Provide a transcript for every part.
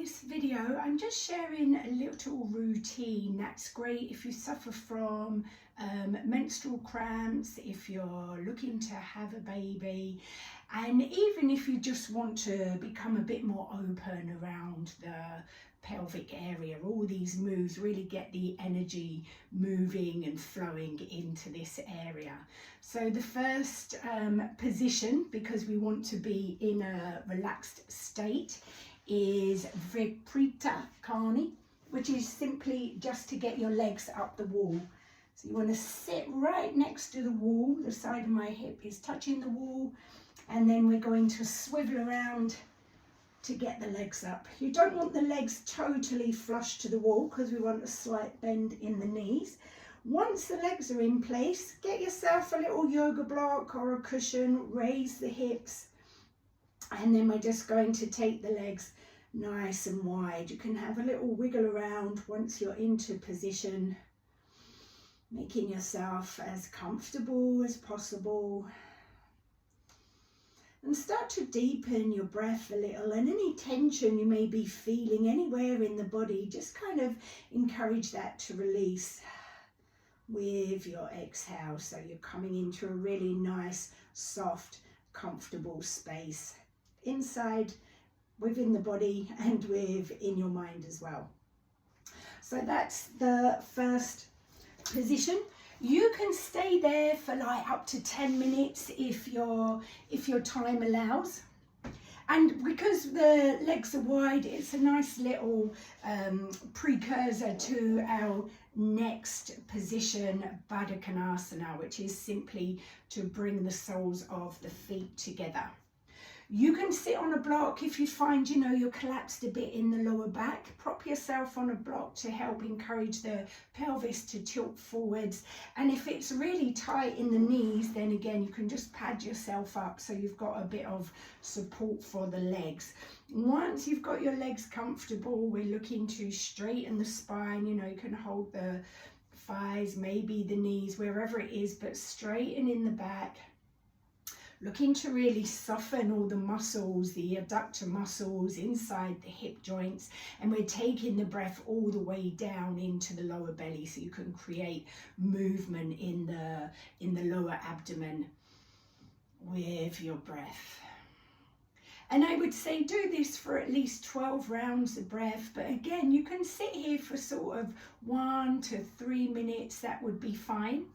this video I'm just sharing a little routine that's great if you suffer from menstrual cramps, if you're looking to have a baby, and even if you just want to become a bit more open around the pelvic area. All these moves really get the energy moving and flowing into this area. So the first position, because we want to be in a relaxed state, is Viparita Karni, which is simply just to get your legs up the wall. So you want to sit right next to the wall. The side of my hip is touching the wall, and then we're going to swivel around to get the legs up. You don't want the legs totally flush to the wall because we want a slight bend in the knees. Once the legs are in place, get yourself a little yoga block or a cushion, raise the hips, and then we're just going to take the legs nice and wide. You can have a little wiggle around once you're into position, making yourself as comfortable as possible. And start to deepen your breath a little, and any tension you may be feeling anywhere in the body, just kind of encourage that to release with your exhale. So you're coming into a really nice, soft, comfortable space inside, within the body and within your mind as well. So that's the first position. You can stay there for like up to 10 minutes if your time allows. And because the legs are wide, it's a nice little precursor to our next position, Baddha Konasana, which is simply to bring the soles of the feet together. You can sit on a block if you find, you're collapsed a bit in the lower back. Prop yourself on a block to help encourage the pelvis to tilt forwards. And if it's really tight in the knees, then again, you can just pad yourself up so you've got a bit of support for the legs. Once you've got your legs comfortable, we're looking to straighten the spine. You can hold the thighs, maybe the knees, wherever it is, but straighten in the back. Looking to really soften all the muscles, the adductor muscles inside the hip joints, and we're taking the breath all the way down into the lower belly so you can create movement in the lower abdomen with your breath. And I would say do this for at least 12 rounds of breath, but again, you can sit here for sort of 1 to 3 minutes, that would be fine.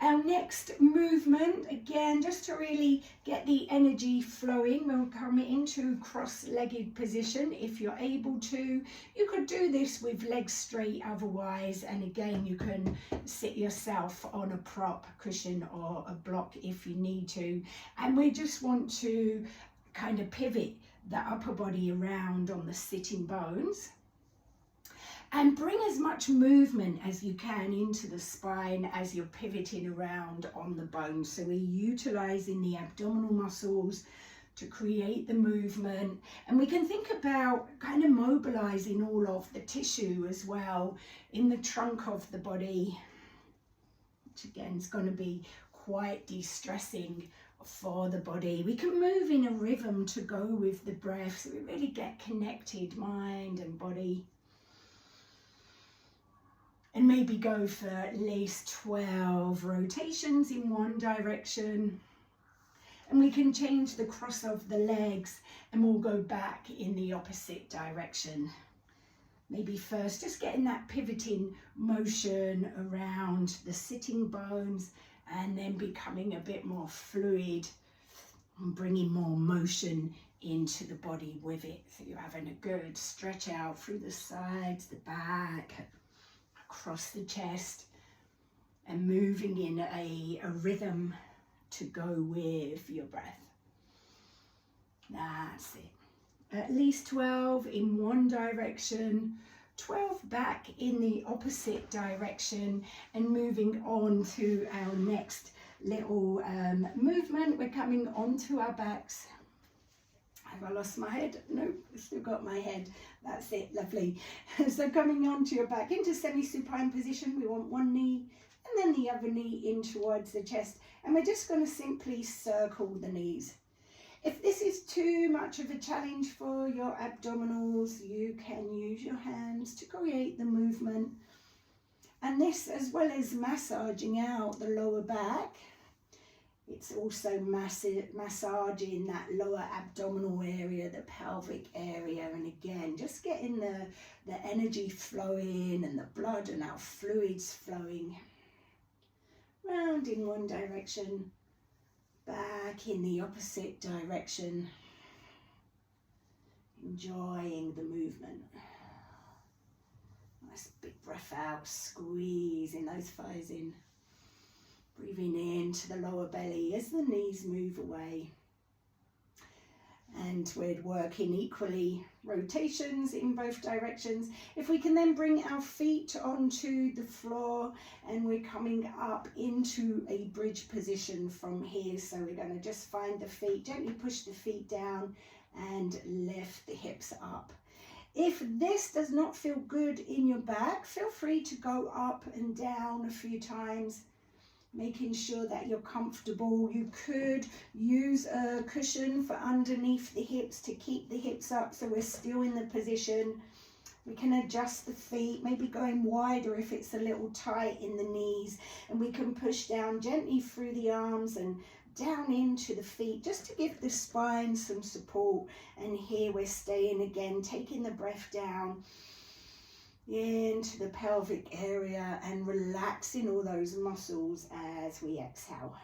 Our next movement, again, just to really get the energy flowing, we'll come into cross-legged position if you're able to. You could do this with legs straight otherwise, and again, you can sit yourself on a prop, cushion or a block if you need to. And we just want to kind of pivot the upper body around on the sitting bones. And bring as much movement as you can into the spine as you're pivoting around on the bones. So we're utilizing the abdominal muscles to create the movement. And we can think about kind of mobilizing all of the tissue as well in the trunk of the body, which again is going to be quite de-stressing for the body. We can move in a rhythm to go with the breath, so we really get connected, mind and body. And maybe go for at least 12 rotations in one direction. And we can change the cross of the legs and we'll go back in the opposite direction. Maybe first just getting that pivoting motion around the sitting bones, and then becoming a bit more fluid and bringing more motion into the body with it. So you're having a good stretch out through the sides, the back, across the chest, and moving in a rhythm to go with your breath. That's it. At least 12 in one direction, 12 back in the opposite direction, and moving on to our next little movement. We're coming onto our backs. Have I lost my head? No, I've still got my head. That's it, lovely. So coming onto your back into semi-supine position, we want one knee and then the other knee in towards the chest. And we're just going to simply circle the knees. If this is too much of a challenge for your abdominals, you can use your hands to create the movement. And this, as well as massaging out the lower back, it's also massaging that lower abdominal area, the pelvic area, and again, just getting the energy flowing and the blood and our fluids flowing. Round in one direction, back in the opposite direction. Enjoying the movement. Nice big breath out, squeezing those thighs in. Breathing into the lower belly as the knees move away. And we're working equally rotations in both directions. If we can then bring our feet onto the floor, and we're coming up into a bridge position from here. So we're going to just find the feet, gently push the feet down and lift the hips up. If this does not feel good in your back, feel free to go up and down a few times, making sure that you're comfortable. You could use a cushion for underneath the hips to keep the hips up so we're still in the position. We can adjust the feet, maybe going wider if it's a little tight in the knees, and we can push down gently through the arms and down into the feet just to give the spine some support. And here we're staying again, taking the breath down into the pelvic area and relaxing all those muscles as we exhale.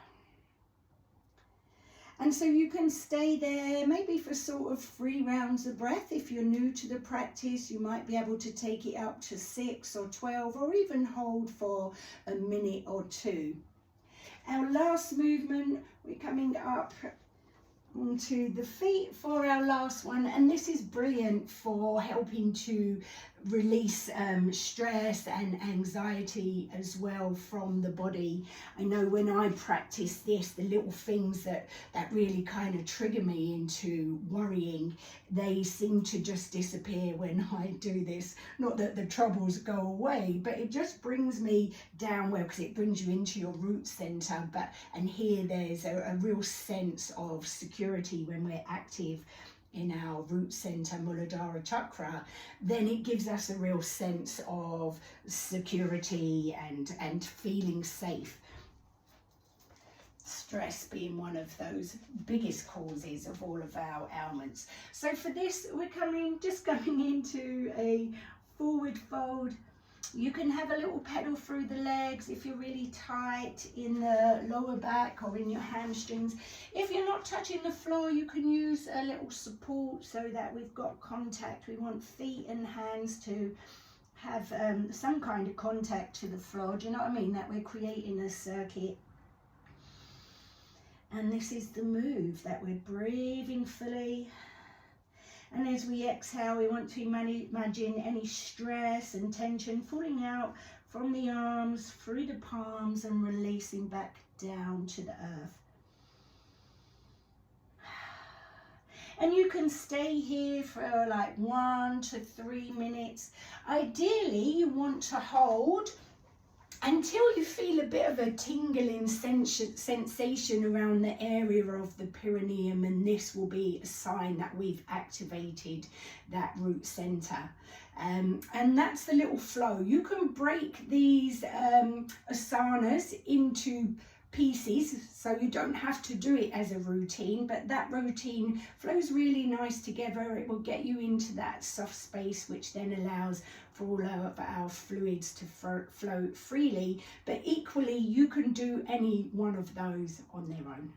And so you can stay there maybe for sort of 3 rounds of breath. If you're new to the practice, you might be able to take it up to 6 or 12, or even hold for a minute or 2. Our last movement, we're coming up onto the feet for our last one, and this is brilliant for helping to release stress and anxiety as well from the body. I know when I practice this, the little things that really kind of trigger me into worrying, they seem to just disappear when I do this. Not that the troubles go away, but it just brings me down well, because it brings you into your root center. And here there's a real sense of security when we're active in our root center, Muladhara chakra. Then it gives us a real sense of security and feeling safe. Stress being one of those biggest causes of all of our ailments. So for this, we're just going into a forward fold. You can have a little pedal through the legs if you're really tight in the lower back or in your hamstrings. If you're not touching the floor, you can use a little support so that we've got contact. We want feet and hands to have some kind of contact to the floor. Do you know what I mean? That we're creating a circuit. And this is the move, that we're breathing fully. And as we exhale, we want to imagine any stress and tension falling out from the arms, through the palms, and releasing back down to the earth. And you can stay here for like 1 to 3 minutes. Ideally, you want to hold until you feel a bit of a tingling sensation around the area of the perineum, and this will be a sign that we've activated that root center. And that's the little flow. You can break these asanas into pieces, so you don't have to do it as a routine, but that routine flows really nice together. It will get you into that soft space, which then allows for all of our fluids to flow freely. But equally, you can do any one of those on their own.